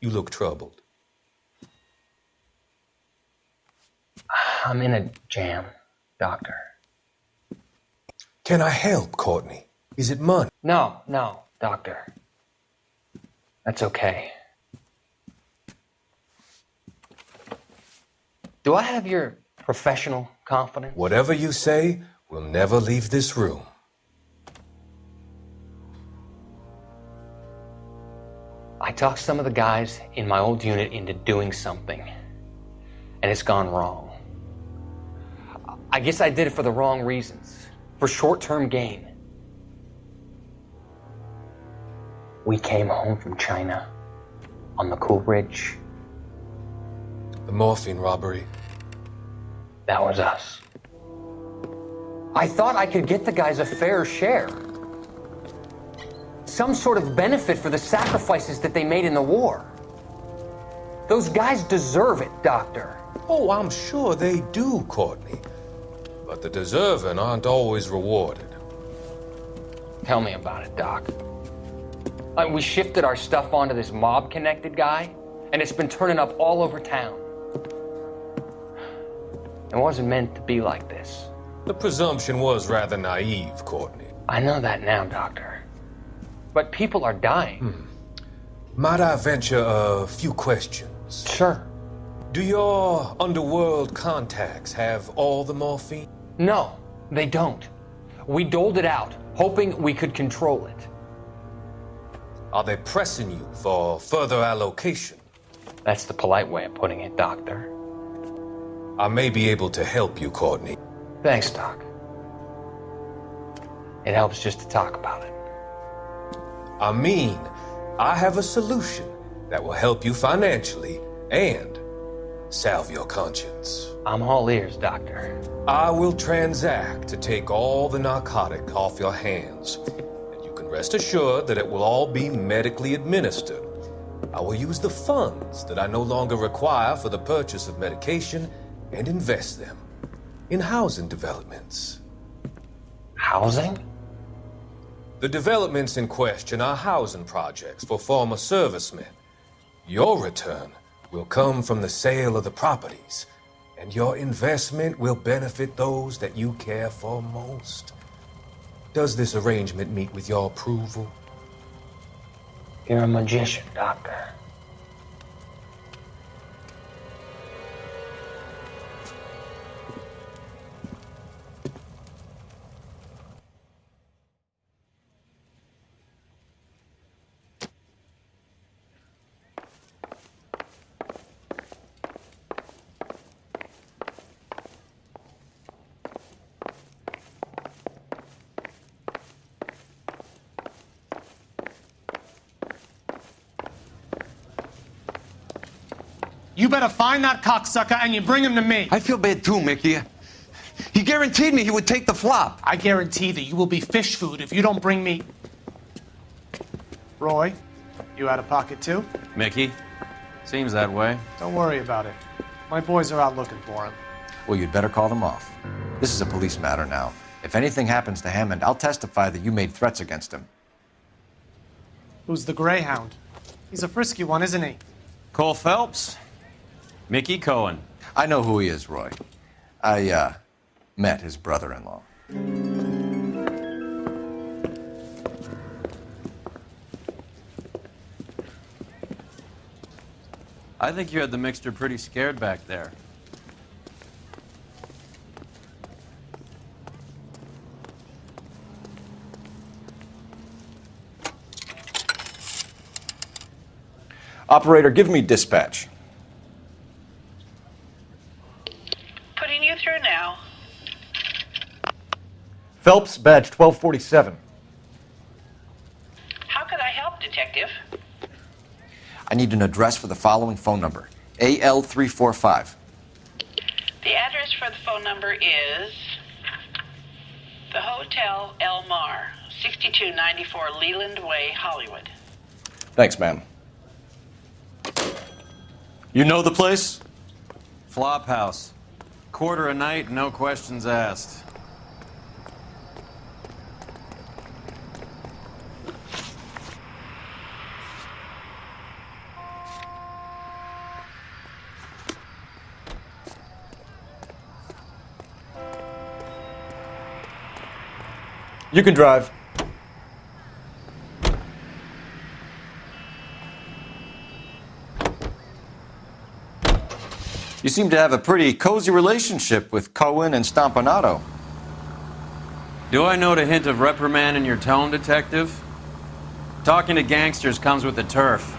You look troubled. I'm in a jam, Doctor. Can I help, Courtney? Is it money? No, Doctor. That's okay. Do I have your professional confidence? Whatever you say, we'll never leave this room. I talked some of the guys in my old unit into doing something, and it's gone wrong. I guess I did it for the wrong reasons, for short-term gain. We came home from China on the Cool Bridge. The morphine robbery. That was us. I thought I could get the guys a fair share. Some sort of benefit for the sacrifices that they made in the war. Those guys deserve it, Doctor. Oh, I'm sure they do, Courtney. But the deserving aren't always rewarded. Tell me about it, Doc. We shifted our stuff onto this mob-connected guy, and it's been turning up all over town. It wasn't meant to be like this. The presumption was rather naive, Courtney. I know that now, Doctor. But people are dying. Might I venture a few questions? Sure. Do your underworld contacts have all the morphine? No, they don't. We doled it out, hoping we could control it. Are they pressing you for further allocation? That's the polite way of putting it, Doctor. I may be able to help you, Courtney. Thanks, Doc. It helps just to talk about it. I mean, I have a solution that will help you financially and salve your conscience. I'm all ears, Doctor. I will transact to take all the narcotic off your hands, and you can rest assured that it will all be medically administered. I will use the funds that I no longer require for the purchase of medication and invest them in housing developments. Housing? The developments in question are housing projects for former servicemen. Your return will come from the sale of the properties, and your investment will benefit those that you care for most. Does this arrangement meet with your approval? You're a magician, Doctor. You better find that cocksucker and you bring him to me. I feel bad too, Mickey. He guaranteed me he would take the flop. I guarantee that you will be fish food if you don't bring me... Roy, you out of pocket too? Mickey? Seems that way. Don't worry about it. My boys are out looking for him. Well, you'd better call them off. This is a police matter now. If anything happens to Hammond, I'll testify that you made threats against him. Who's the Greyhound? He's a frisky one, isn't he? Cole Phelps? Mickey Cohen. I know who he is, Roy. I, met his brother-in-law. I think you had the mixture pretty scared back there. Operator, give me dispatch. Putting you through now. Phelps, badge 1247. How could I help, Detective? I need an address for the following phone number. AL345. The address for the phone number is the Hotel El Mar, 6294 Leland Way, Hollywood. Thanks, ma'am. You know the place? Flop house. Quarter a night, no questions asked. You can drive. You seem to have a pretty cozy relationship with Cohen and Stompanato. Do I note a hint of reprimand in your tone, Detective? Talking to gangsters comes with the turf.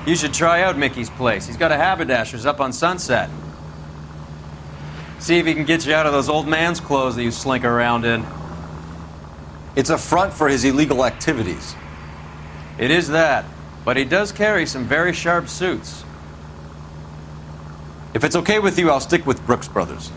You should try out Mickey's place. He's got a haberdasher's up on Sunset. See if he can get you out of those old man's clothes that you slink around in. It's a front for his illegal activities. It is that, but he does carry some very sharp suits. If it's okay with you, I'll stick with Brooks Brothers.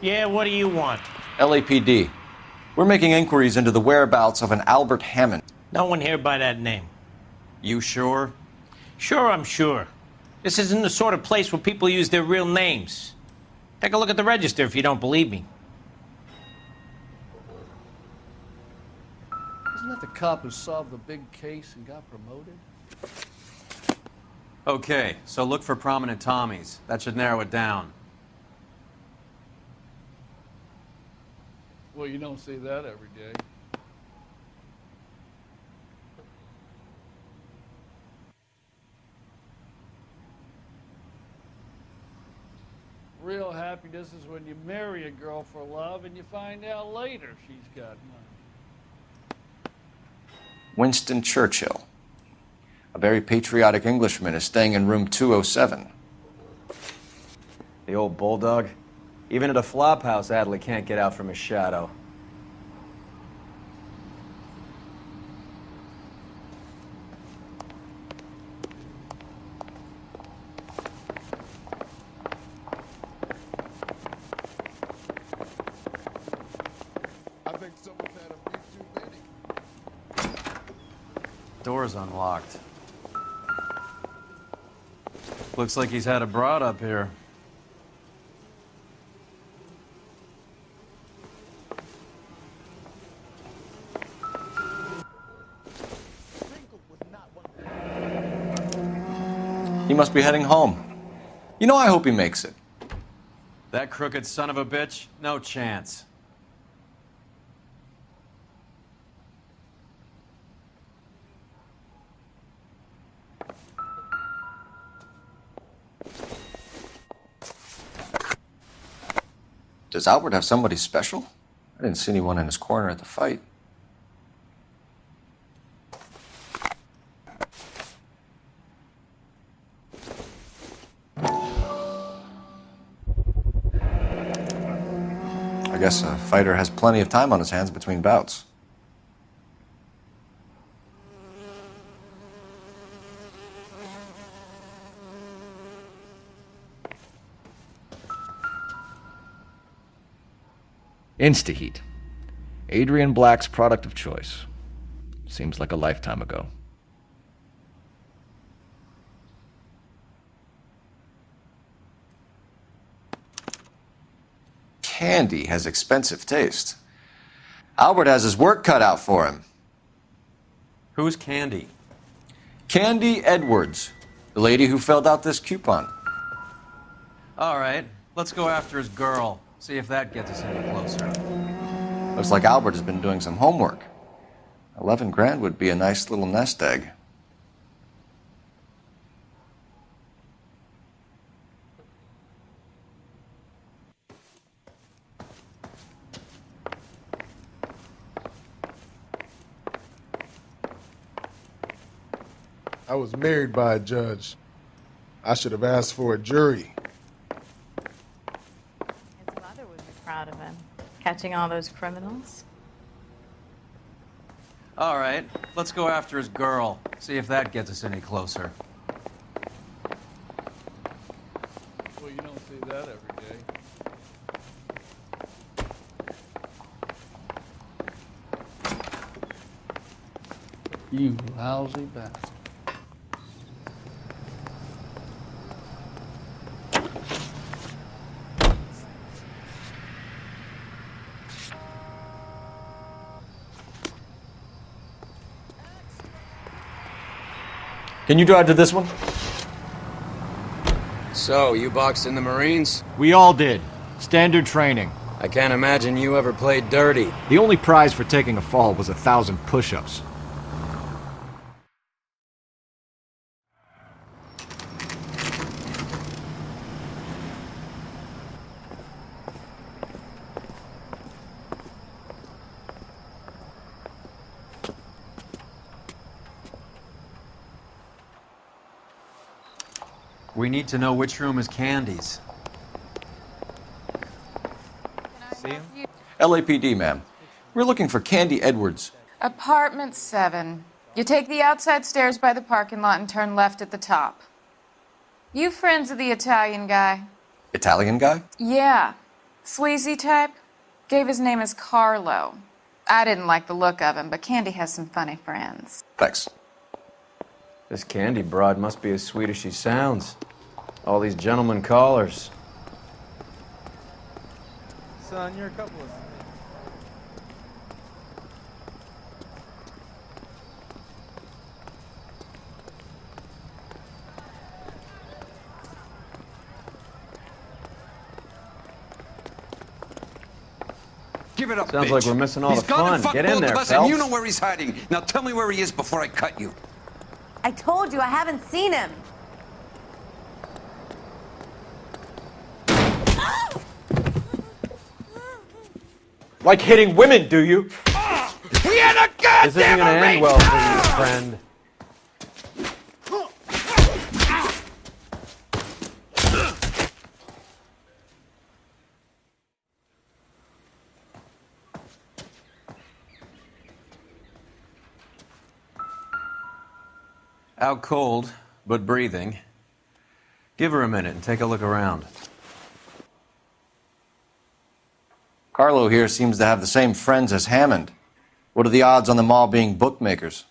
Yeah, what do you want? LAPD. We're making inquiries into the whereabouts of an Albert Hammond. No one here by that name. You sure? Sure, I'm sure. This isn't the sort of place where people use their real names. Take a look at the register if you don't believe me. Isn't that the cop who solved the big case and got promoted? Okay, so look for prominent Tommies. That should narrow it down. Well, you don't see that every day. Real happiness is when you marry a girl for love and you find out later she's got money. Winston Churchill. A very patriotic Englishman is staying in room 207. The old bulldog. Even at a flop house, Adley can't get out from his shadow. I think someone's had a bit too many. Door's unlocked. Looks like he's had a broad up here. He must be heading home. You know, I hope he makes it. That crooked son of a bitch? No chance. Does Albert have somebody special? I didn't see anyone in his corner at the fight. I guess a fighter has plenty of time on his hands between bouts. Instaheat. Adrian Black's product of choice. Seems like a lifetime ago. Candy has expensive taste. Albert has his work cut out for him. Who's Candy? Candy Edwards, the lady who filled out this coupon. All right, let's go after his girl. See if that gets us any closer. Looks like Albert has been doing some homework. 11 grand would be a nice little nest egg. I was married by a judge. I should have asked for a jury. catching all those criminals? All right, let's go after his girl. See if that gets us any closer. Well, you don't see that every day. You lousy bastard. Can you drive to this one? So, you boxed in the Marines? We all did. Standard training. I can't imagine you ever played dirty. The only prize for taking a fall was 1,000 push-ups. We need to know which room is Candy's. See him? LAPD, ma'am. We're looking for Candy Edwards. Apartment 7. You take the outside stairs by the parking lot and turn left at the top. You friends of the Italian guy? Italian guy? Yeah. Sleazy type? Gave his name as Carlo. I didn't like the look of him, but Candy has some funny friends. Thanks. This Candy broad must be as sweet as she sounds. All these gentlemen callers. Son, you're a couple of... Give it up, Sounds bitch. like we're missing all He's the gone fun. and fucked Get in both there, of us, Phelps. and you know where he's hiding. Now tell me where he is before I cut you. I told you I haven't seen him. Like hitting women, do you? We had a goddamn This isn't gonna end well for you, friend. Out cold, but breathing. Give her a minute and take a look around. Carlo here seems to have the same friends as Hammond. What are the odds on them all being bookmakers?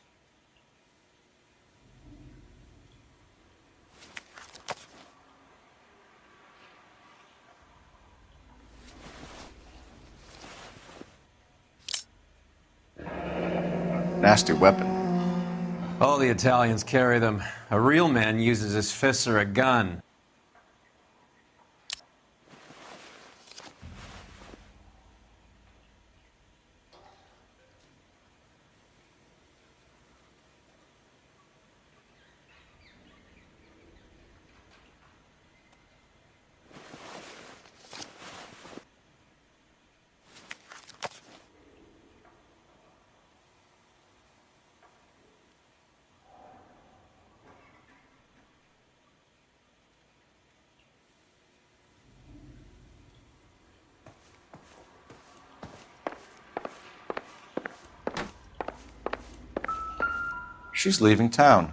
Nasty weapon. All the Italians carry them. A real man uses his fists or a gun. She's leaving town.